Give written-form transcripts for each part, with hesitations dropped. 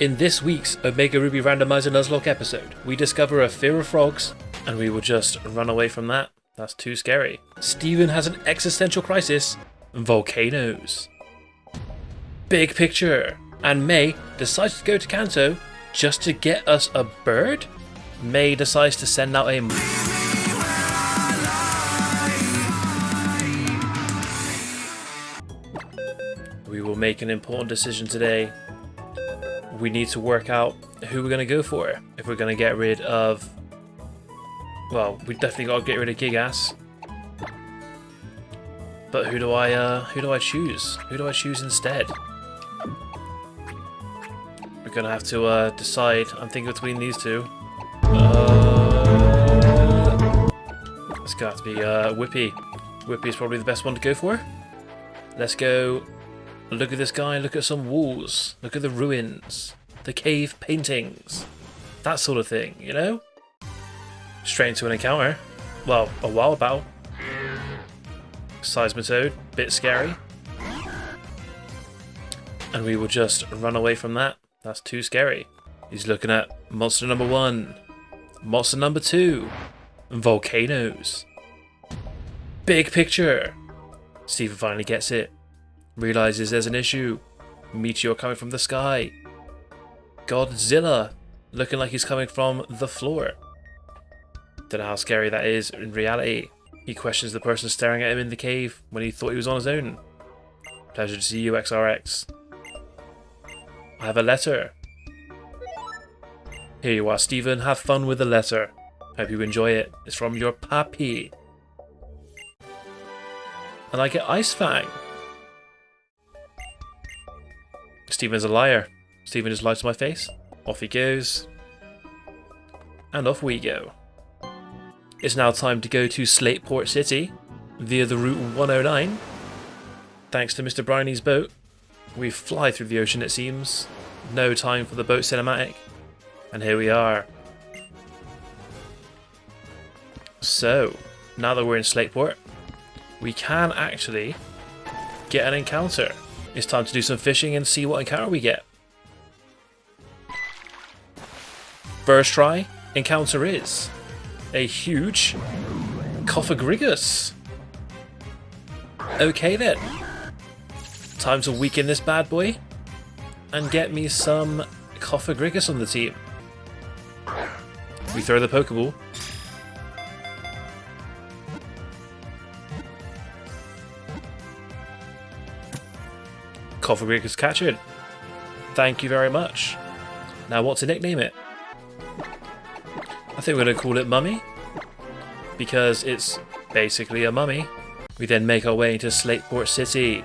In this week's Omega Ruby Randomizer Nuzlocke episode, we discover a fear of frogs, and we will just run away from that. That's too scary. Steven has an existential crisis. Volcanoes. Big picture. And May decides to go to Kanto just to get us a bird? May decides to send out a... We will make an important decision today. We need to work out who we're going to go for. If we're going to get rid of... Well, we definitely got to get rid of Gigas. But who do I choose? Who do I choose instead? We're going to have to decide. I'm thinking between these two. It's got to be Whippy. Whippy is probably the best one to go for. Let's go. Look at this guy, look at some walls, look at the ruins, the cave paintings, that sort of thing, you know? Straight into an encounter. Well, a wild battle. Seismitoad, bit scary. And we will just run away from that. That's too scary. He's looking at monster number 1, monster number 2, volcanoes. Big picture. Steven finally gets it. Realizes there's an issue. Meteor coming from the sky. Godzilla looking like he's coming from the floor. Don't know how scary that is in reality. He questions the person staring at him in the cave when he thought he was on his own. Pleasure to see you, XRX. I have a letter. Here you are, Steven. Have fun with the letter. Hope you enjoy it. It's from your papi. And I get Ice Fang. Steven's a liar. Steven just lied to my face. Off he goes. And off we go. It's now time to go to Slateport City via the Route 109. Thanks to Mr. Briney's boat, we fly through the ocean, it seems. No time for the boat cinematic. And here we are. So, now that we're in Slateport, we can actually get an encounter. It's time to do some fishing and see what encounter we get. First try, encounter is a huge Cophagrigus. Okay then. Time to weaken this bad boy and get me some Cophagrigus on the team. We throw the Pokeball. Cophagrigus captured. Thank you very much. Now what to nickname it? I think we're going to call it Mummy, because it's basically a mummy. We then make our way into Slateport City.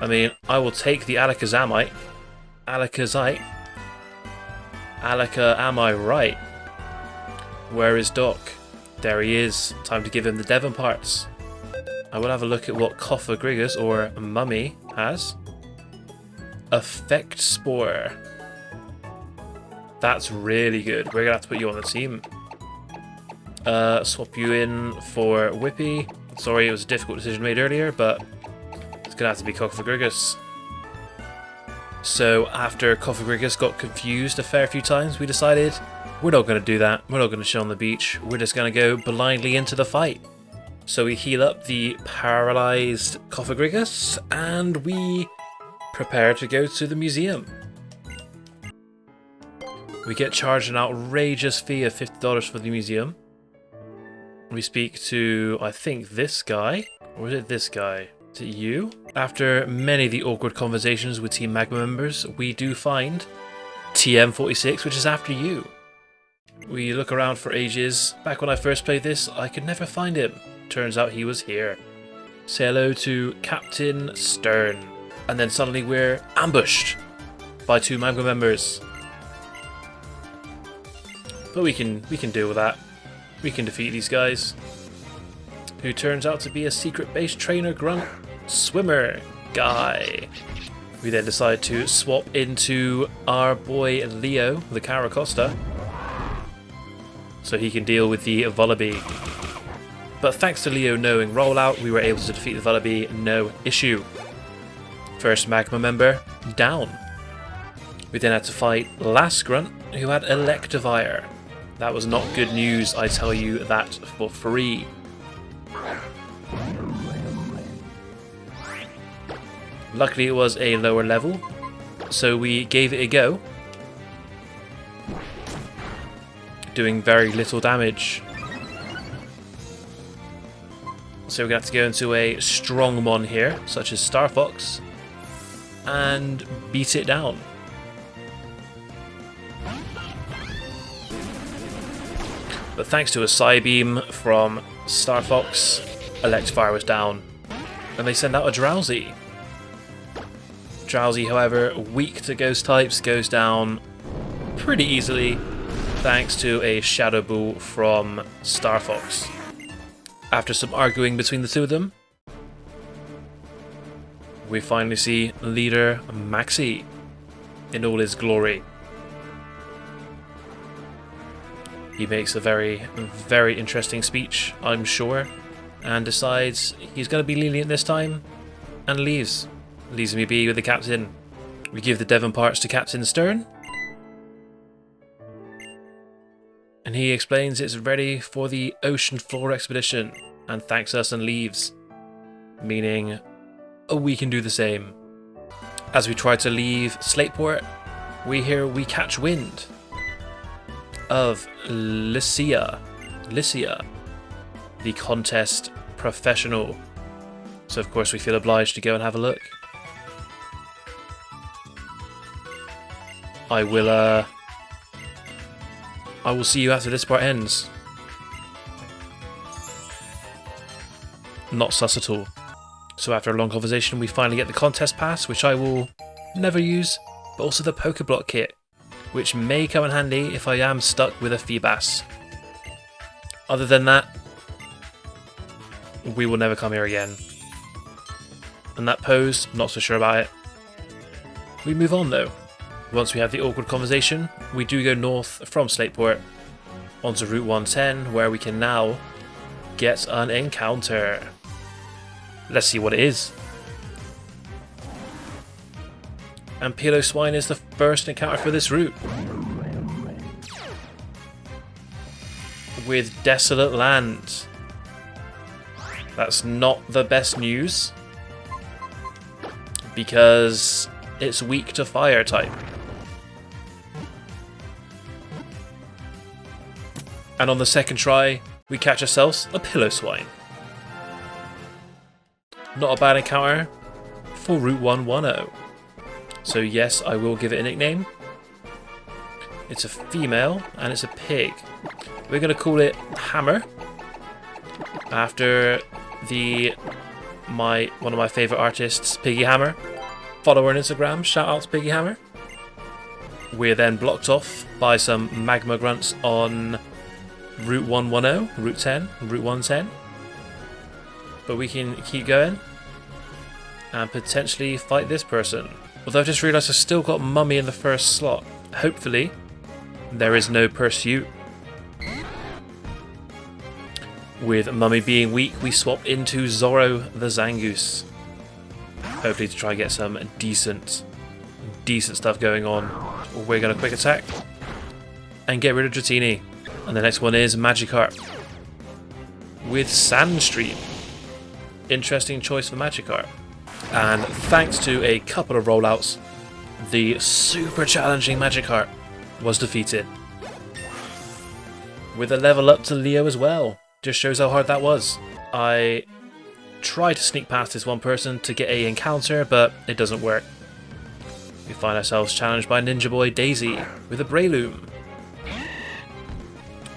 I mean, I will take the Alakazamite. Alakazite. Alaka, am I right? Where is Doc? There he is. Time to give him the Devon parts. I will have a look at what Cophagrigus, or Mummy, has. Effect Spore. That's really good. We're gonna have to put you on the team. Swap you in for Whippy. Sorry, it was a difficult decision made earlier, but it's gonna have to be Cophagrigus. So after Cophagrigus got confused a fair few times, we decided we're not gonna do that. We're not gonna chill on the beach. We're just gonna go blindly into the fight. So we heal up the paralyzed Cophagrigus, and we prepare to go to the museum. We get charged an outrageous fee of $50 for the museum. We speak to, I think, this guy. Or is it this guy? Is it you? After many of the awkward conversations with Team Magma members, we do find TM46, which is after you. We look around for ages. Back when I first played this, I could never find him. Turns out he was here. Say hello to Captain Stern. And then suddenly we're ambushed by 2 Magma members. But we can deal with that. We can defeat these guys. Who turns out to be a secret base trainer grunt swimmer guy. We then decide to swap into our boy Leo, the Caracosta, so he can deal with the Vullaby. But thanks to Leo knowing rollout, we were able to defeat the Vullaby no issue. First Magma member down. We then had to fight Last Grunt, who had Electivire. That was not good news, I tell you that for free. Luckily it was a lower level, so we gave it a go, doing very little damage. So we're going to have to go into a strong mon here, such as Star Fox, and beat it down. But thanks to a Psybeam from Star Fox, Electivire was down. And they send out a Drowsy. Drowsy, however, weak to ghost types, goes down pretty easily thanks to a Shadow Ball from Star Fox. After some arguing between the two of them, we finally see leader Maxi in all his glory. He makes a very, very interesting speech, I'm sure, and decides he's going to be lenient this time, and leaves. Leaves me be with the captain. We give the Devon parts to Captain Stern, and he explains it's ready for the ocean floor expedition, and thanks us and leaves, meaning we can do the same. As we try to leave Slateport, we hear we catch wind of Lycia, the contest professional. So of course we feel obliged to go and have a look. I will see you after this part ends. Not sus at all. So after a long conversation we finally get the contest pass, which I will never use, but also the Pokeblock kit, which may come in handy if I am stuck with a Feebas. Other than that, we will never come here again. And that pose, not so sure about it. We move on though. Once we have the awkward conversation, we do go north from Slateport onto Route 110, where we can now get an encounter. Let's see what it is. And Piloswine is the first encounter for this route. With Desolate Land. That's not the best news, because it's weak to fire type. And on the second try, we catch ourselves a Piloswine. Not a bad encounter for Route 110. So yes, I will give it a nickname. It's a female and it's a pig. We're going to call it Hammer, after one of my favourite artists, Piggy Hammer. Follow her on Instagram, shout out to Piggy Hammer. We're then blocked off by some Magma Grunts on Route 110, Route 110. But we can keep going and potentially fight this person. Although I've just realised I've still got Mummy in the first slot. Hopefully, there is no pursuit. With Mummy being weak, we swap into Zorro the Zangoose. Hopefully to try and get some decent stuff going on. We're going to quick attack and get rid of Dratini. And the next one is Magikarp with Sandstream. Interesting choice for Magikarp. And thanks to a couple of rollouts, the super challenging Magikarp was defeated. With a level up to Leo as well. Just shows how hard that was. I tried to sneak past this one person to get a encounter, but it doesn't work. We find ourselves challenged by Ninja Boy Daisy with a Breloom.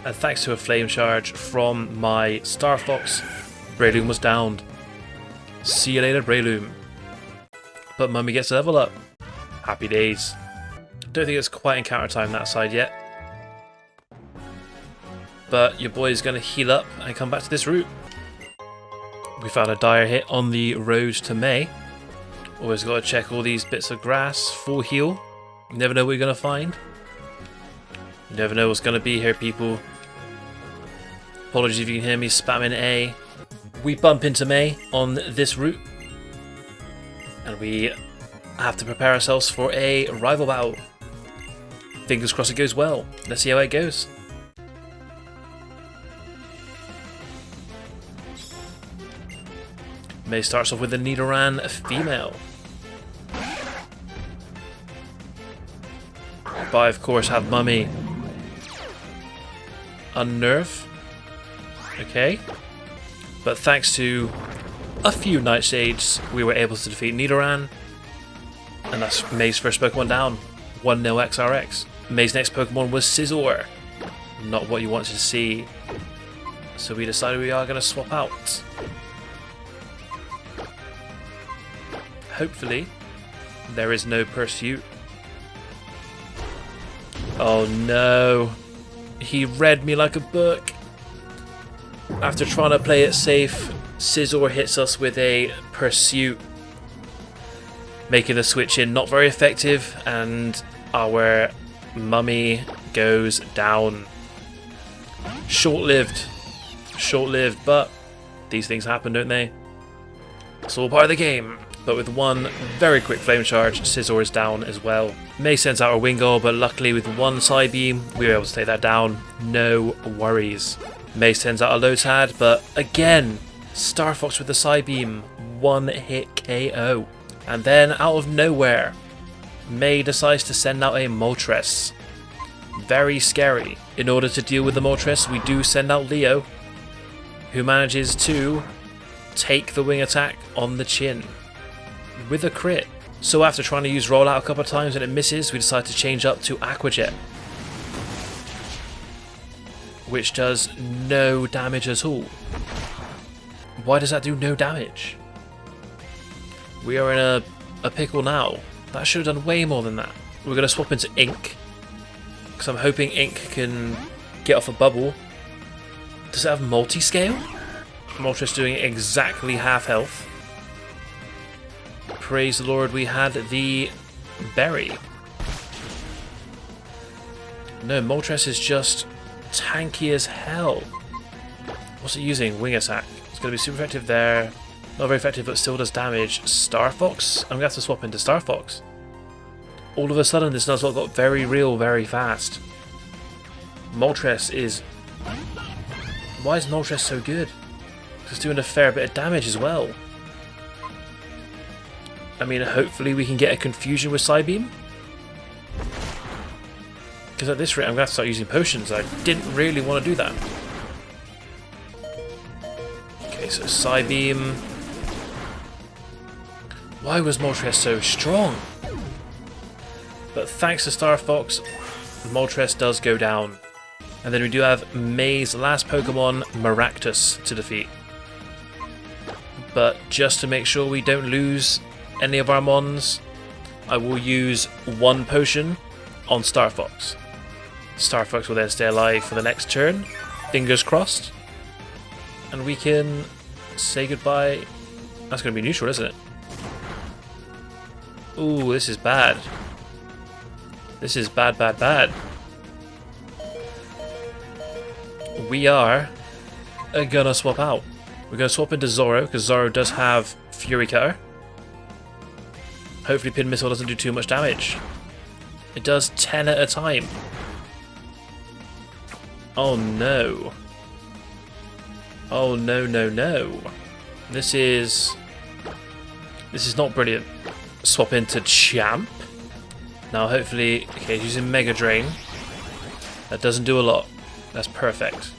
And thanks to a Flame Charge from my Star Fox, Breloom was downed. See you later, Breloom. But Mummy gets a level up. Happy days. Don't think it's quite encounter time that side yet. But your boy is going to heal up and come back to this route. We found a dire hit on the road to May. Always got to check all these bits of grass. Full heal. You never know what you're going to find. You never know what's going to be here, people. Apologies if you can hear me spamming A. We bump into May on this route. And we have to prepare ourselves for a rival battle. Fingers crossed it goes well. Let's see how it goes. May starts off with a Nidoran female. But I of course have Mummy. Unnerve. Okay. But thanks to a few Nightshades, we were able to defeat Nidoran. And that's May's first Pokemon down. 1-0 XRX. May's next Pokemon was Scizor. Not what you wanted to see. So we decided we are going to swap out. Hopefully, there is no pursuit. Oh no. He read me like a book. After trying to play it safe, Scizor hits us with a pursuit, making the switch in not very effective, and our Mummy goes down. Short-lived. Short-lived, but these things happen, don't they? It's all part of the game. But with one very quick flame charge, Scizor is down as well. May sends out a Wingull, but luckily with one Psybeam, we were able to take that down. No worries. May sends out a Lotad, but again, Star Fox with the Psybeam. One hit KO. And then out of nowhere, May decides to send out a Moltres. Very scary. In order to deal with the Moltres, we do send out Leo, who manages to take the wing attack on the chin with a crit. So after trying to use Rollout a couple of times and it misses, we decide to change up to Aqua Jet, which does no damage at all. Why does that do no damage? We are in a pickle now. That should have done way more than that. We're going to swap into Ink, because I'm hoping Ink can get off a bubble. Does it have multi-scale? Moltres doing exactly half health. Praise the Lord, we had the berry. No, Moltres is just tanky as hell. What's it using? Wing attack. It's going to be super effective there. Not very effective, but still does damage. Star Fox? I'm going to have to swap into Star Fox. All of a sudden, this Nuzlocke got very real very fast. Moltres is... Why is Moltres so good? It's doing a fair bit of damage as well. I mean, hopefully we can get a confusion with Psybeam. Because at this rate, I'm going to have to start using potions. I didn't really want to do that. Okay, so Psybeam. Why was Moltres so strong? But thanks to Star Fox, Moltres does go down. And then we do have May's last Pokemon, Maractus, to defeat. But just to make sure we don't lose any of our Mons, I will use one potion on Star Fox. Star Fox will then stay alive for the next turn. Fingers crossed. And we can say goodbye. That's going to be neutral, isn't it? Ooh, this is bad. This is bad, bad, bad. We are gonna swap out. We're gonna swap into Zoro, because Zoro does have Fury Cutter. Hopefully Pin Missile doesn't do too much damage. It does 10 at a time. Oh no. Oh no, no, no. This is not brilliant. Swap into Champ. Now hopefully, okay, he's using Mega Drain. That doesn't do a lot. That's perfect.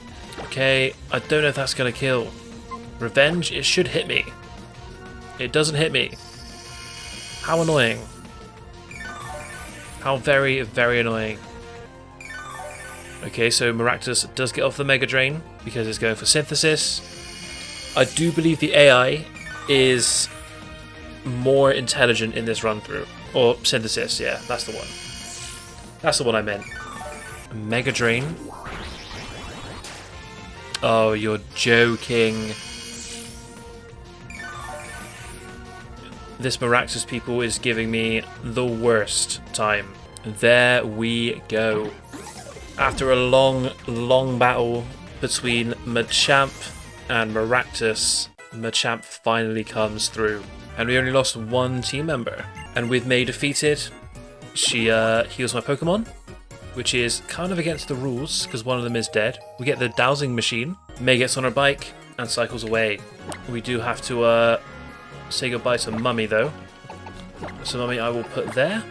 Okay, I don't know if that's going to kill. Revenge, it should hit me. It doesn't hit me. How annoying. How very, very annoying. Okay, so Maractus does get off the Mega Drain because it's going for Synthesis. I do believe the AI is more intelligent in this run through. Or Synthesis, yeah, that's the one. That's the one I meant. Mega Drain. Oh, you're joking. This Maractus people is giving me the worst time. There we go. After a long, long battle between Machamp and Maractus, Machamp finally comes through. And we only lost one team member. And with May defeated, she heals my Pokemon. which is kind of against the rules because one of them is dead. We get the dowsing machine. May gets on her bike and cycles away. We do have to say goodbye to Mummy though. So Mummy I will put there.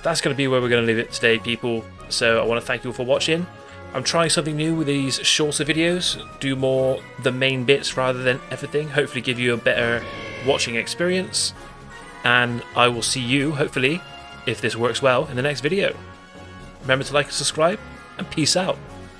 That's going to be where we're going to leave it today, people. So I want to thank you all for watching. I'm trying something new with these shorter videos. Do more the main bits rather than everything. Hopefully give you a better watching experience. And I will see you, hopefully, if this works well, in the next video. Remember to like and subscribe, and peace out.